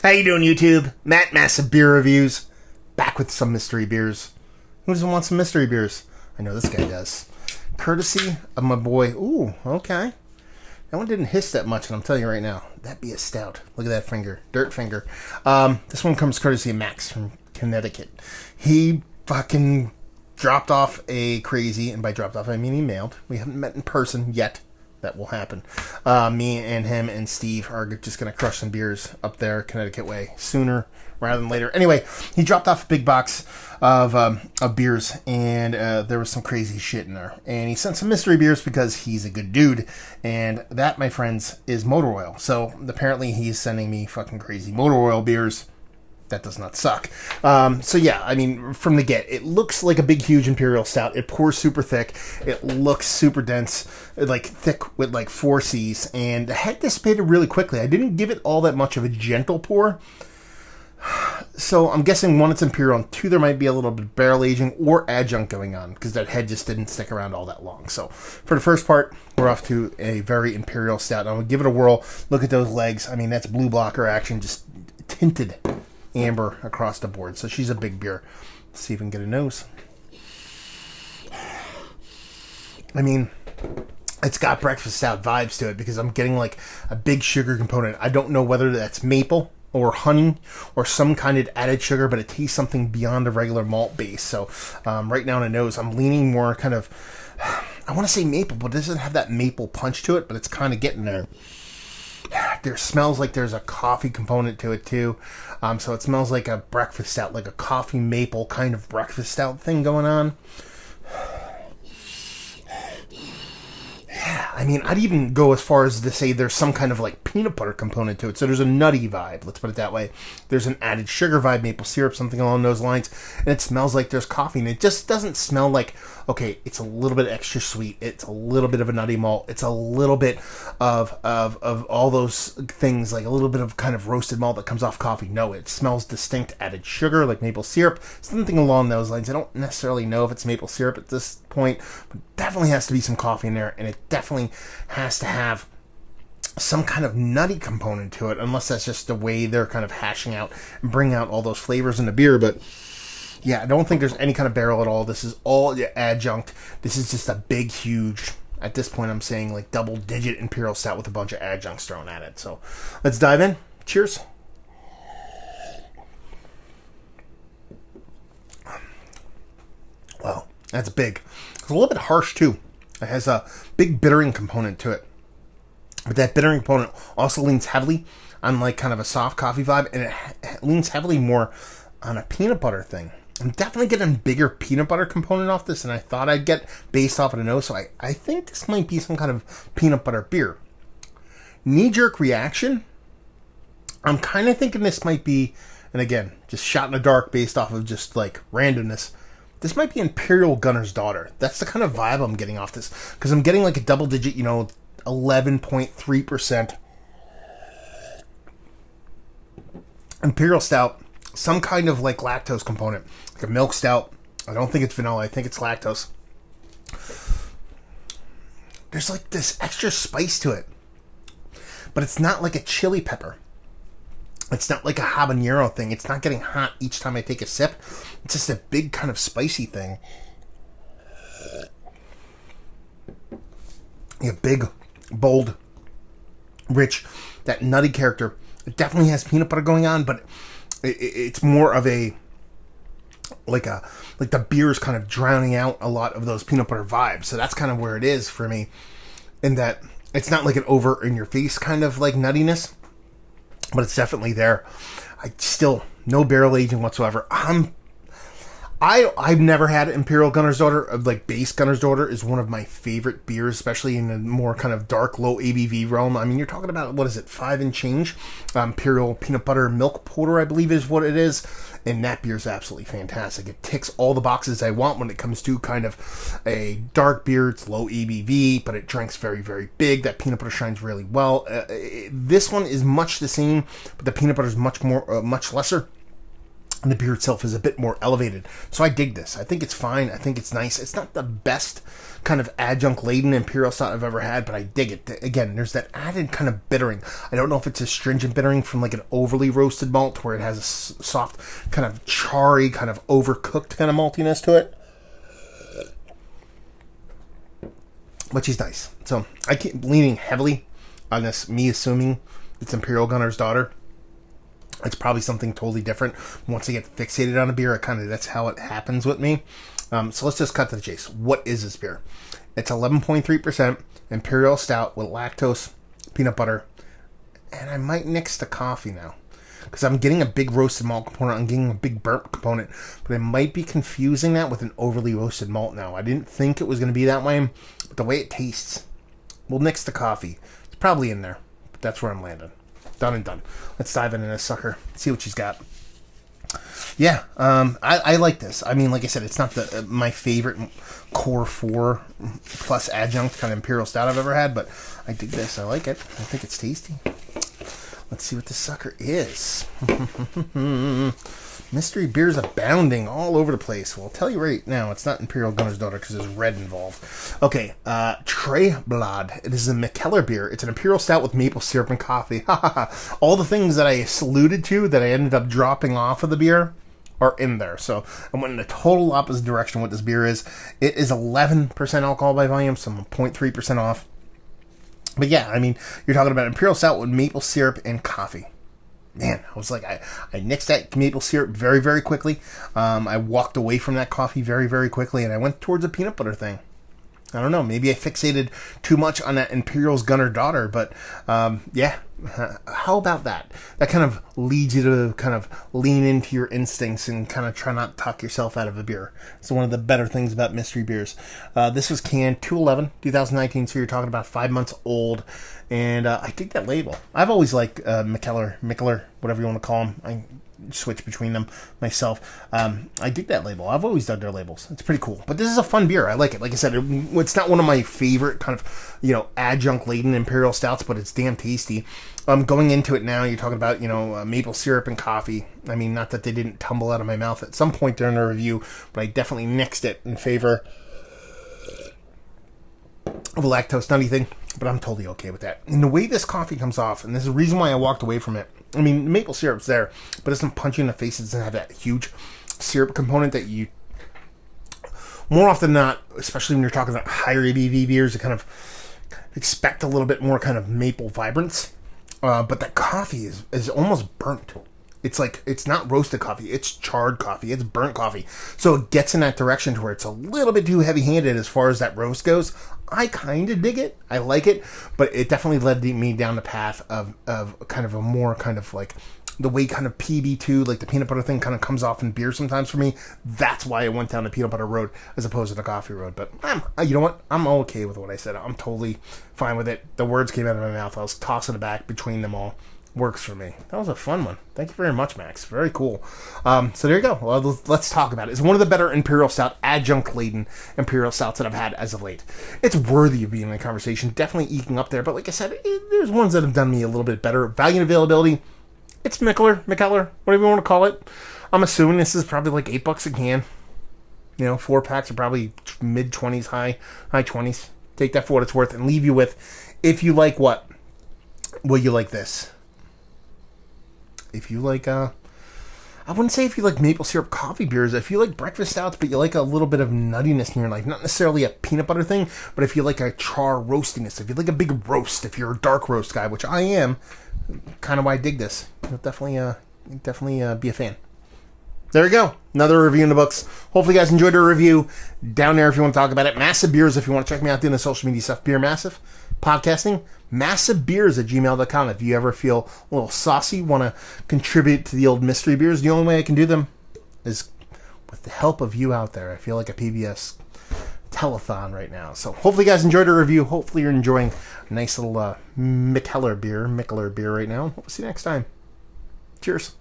How you doing, YouTube? Matt Massive Beer Reviews. Back with some mystery beers. Who doesn't want some mystery beers? I know this guy does. Courtesy of my boy. Ooh, okay. That one didn't hiss that much, and I'm telling you right now, that'd be a stout. Look at that finger. Dirt finger. This one comes courtesy of Max from Connecticut. He fucking dropped off a crazy, and by dropped off I mean he mailed. We haven't met in person yet. That will happen. Me and him and Steve are just going to crush some beers up there Connecticut way sooner rather than later. Anyway, he dropped off a big box of beers, and there was some crazy shit in there. And he sent some mystery beers because he's a good dude. And that, my friends, is motor oil. So apparently he's sending me fucking crazy motor oil beers. That does not suck. So yeah, I mean, from the get, it looks like a big, huge Imperial Stout. It pours super thick. It looks super dense, like thick with like 4 C's. And the head dissipated really quickly. I didn't give it all that much of a gentle pour. So I'm guessing 1, it's Imperial, and 2, there might be a little bit of barrel aging or adjunct going on because that head just didn't stick around all that long. So for the first part, we're off to a very Imperial Stout. I'm going to give it a whirl. Look at those legs. I mean, that's blue blocker action, just tinted amber across the board. So she's a big beer. Let's see if we can get a nose. I mean, it's got breakfast stout vibes to it because I'm getting like a big sugar component. I don't know whether that's maple or honey or some kind of added sugar, but it tastes something beyond a regular malt base. So right now in the nose, I'm leaning more kind of, I want to say maple, but it doesn't have that maple punch to it, but it's kind of getting there. There smells like there's a coffee component to it too. So it smells like a breakfast stout, like a coffee maple kind of breakfast stout thing going on. Yeah, I mean, I'd even go as far as to say there's some kind of like peanut butter component to it. So there's a nutty vibe, let's put it that way. There's an added sugar vibe, maple syrup, something along those lines. And it smells like there's coffee. And it just doesn't smell like, okay, it's a little bit extra sweet. It's a little bit of a nutty malt. It's a little bit of all those things, like a little bit of kind of roasted malt that comes off coffee. No, it smells distinct added sugar, like maple syrup, something along those lines. I don't necessarily know if it's maple syrup at this point, but definitely has to be some coffee in there, and it definitely has to have some kind of nutty component to it, unless that's just the way they're kind of hashing out and bring out all those flavors in the beer. But yeah, I don't think there's any kind of barrel at all. This is all adjunct. This is just a big, huge, at this point I'm saying like double-digit Imperial Stout with a bunch of adjuncts thrown at it. So let's dive in. Cheers. Wow, that's big. It's a little bit harsh too. It has a big bittering component to it. But that bittering component also leans heavily on like kind of a soft coffee vibe, and it leans heavily more on a peanut butter thing. I'm definitely getting a bigger peanut butter component off this than I thought I'd get based off of the nose. So I think this might be some kind of peanut butter beer. Knee-jerk reaction, I'm kind of thinking this might be, and again, just shot in the dark based off of just like randomness, this might be Imperial Gunner's Daughter. That's the kind of vibe I'm getting off this. Because I'm getting like a double digit, 11.3% Imperial Stout. Some kind of like lactose component. Like a milk stout. I don't think it's vanilla. I think it's lactose. There's like this extra spice to it. But it's not like a chili pepper. It's not like a habanero thing. It's not getting hot each time I take a sip. It's just a big kind of spicy thing. Yeah, big, bold, rich, that nutty character. It definitely has peanut butter going on, but it's more of a like the beer is kind of drowning out a lot of those peanut butter vibes. So that's kind of where it is for me, in that it's not like an over in your face kind of like nuttiness, but it's definitely there. I still, no barrel aging whatsoever. I've never had Imperial Gunner's Daughter. Like base Gunner's Daughter is one of my favorite beers, especially in the more kind of dark, low ABV realm. I mean, you're talking about, what is it, 5 and change? Imperial Peanut Butter Milk Porter, I believe is what it is. And that beer is absolutely fantastic. It ticks all the boxes I want when it comes to kind of a dark beer. It's low ABV, but it drinks very, very big. That peanut butter shines really well. This one is much the same, but the peanut butter is much lesser. and the beer itself is a bit more elevated. So I dig this. I think it's fine. I think it's nice. It's not the best kind of adjunct-laden imperial stout I've ever had, but I dig it. Again, there's that added kind of bittering. I don't know if it's a stringent bittering from like an overly roasted malt where it has a soft, kind of charry, kind of overcooked kind of maltiness to it. But she's nice. So I keep leaning heavily on this, me assuming it's Imperial Gunner's Daughter. It's probably something totally different. Once I get fixated on a beer, that's how it happens with me. So let's just cut to the chase. What is this beer? It's 11.3% Imperial Stout with lactose, peanut butter, and I might nix the coffee now. Because I'm getting a big roasted malt component, I'm getting a big burnt component, but I might be confusing that with an overly roasted malt now. I didn't think it was going to be that way, but the way it tastes, we'll nix the coffee. It's probably in there, but that's where I'm landing. Done and done. Let's dive into this sucker. See what she's got. Yeah, I like this. I mean, like I said, it's not my favorite core 4 plus adjunct kind of imperial stout I've ever had, but I dig this. I like it. I think it's tasty. Let's see what this sucker is. Mystery beers abounding all over the place. Well, I'll tell you right now, it's not Imperial Gunner's Daughter because there's red involved. Okay, Treblad. It is a Mikkeller beer. It's an Imperial Stout with maple syrup and coffee. All the things that I alluded to that I ended up dropping off of the beer are in there. So I went in the total opposite direction what this beer is. It is 11% alcohol by volume, so I'm 0.3% off. But yeah, I mean, you're talking about Imperial Stout with maple syrup and coffee. Man, I was like, I nixed that maple syrup very, very quickly. I walked away from that coffee very, very quickly, and I went towards a peanut butter thing. I don't know, maybe I fixated too much on that Imperial's Gunner Daughter, but yeah, how about that? That kind of leads you to kind of lean into your instincts and kind of try not to talk yourself out of a beer. It's one of the better things about mystery beers. This was canned 2/11/2019, so you're talking about 5 months old, and I dig that label. I've always liked Mikkeller, whatever you want to call them. I switch between them myself. I dig that label. I've always dug their labels. It's pretty cool. But this is a fun beer. I like it. Like I said, it's not one of my favorite kind of, adjunct-laden imperial stouts, but it's damn tasty. Going into it now, you're talking about, maple syrup and coffee. I mean, not that they didn't tumble out of my mouth at some point during the review, but I definitely nixed it in favor of a lactose nutty thing. But I'm totally okay with that. And the way this coffee comes off, and this is the reason why I walked away from it. I mean, maple syrup's there, but it doesn't punch you in the face. It doesn't have that huge syrup component that you, more often than not, especially when you're talking about higher ABV beers, you kind of expect a little bit more kind of maple vibrance. But that coffee is almost burnt. It's like, it's not roasted coffee, it's charred coffee, it's burnt coffee. So it gets in that direction to where it's a little bit too heavy-handed as far as that roast goes. I kind of dig it, I like it, but it definitely led me down the path of kind of a more kind of like, the way kind of PB2, like the peanut butter thing kind of comes off in beer sometimes for me. That's why I went down the peanut butter road as opposed to the coffee road. But you know what? I'm okay with what I said. I'm totally fine with it. The words came out of my mouth. I was tossing it back between them all. Works for me. That was a fun one. Thank you very much, Max. Very cool. So there you go. Well, let's talk about it. It's one of the better Imperial Stout, adjunct-laden Imperial Stouts that I've had as of late. It's worthy of being in the conversation. Definitely eking up there. But like I said, there's ones that have done me a little bit better. Value and availability, it's Mikkeller, whatever you want to call it. I'm assuming this is probably like $8 a can. 4 packs are probably mid-20s, high 20s. Take that for what it's worth and leave you with, if you like what? Will you like this? If you like, I wouldn't say if you like maple syrup coffee beers. If you like breakfast stouts, but you like a little bit of nuttiness in your life, not necessarily a peanut butter thing, but if you like a char roastiness, if you like a big roast, if you're a dark roast guy, which I am, kind of why I dig this. You'll definitely be a fan. There you go. Another review in the books. Hopefully you guys enjoyed the review. Down there if you want to talk about it. Massive Beers if you want to check me out doing the social media stuff. Beer Massive. Podcasting. MassiveBeers@gmail.com. If you ever feel a little saucy, want to contribute to the old mystery beers, the only way I can do them is with the help of you out there. I feel like a PBS telethon right now. So hopefully you guys enjoyed the review. Hopefully you're enjoying a nice little Mikkeller beer right now. We'll see you next time. Cheers.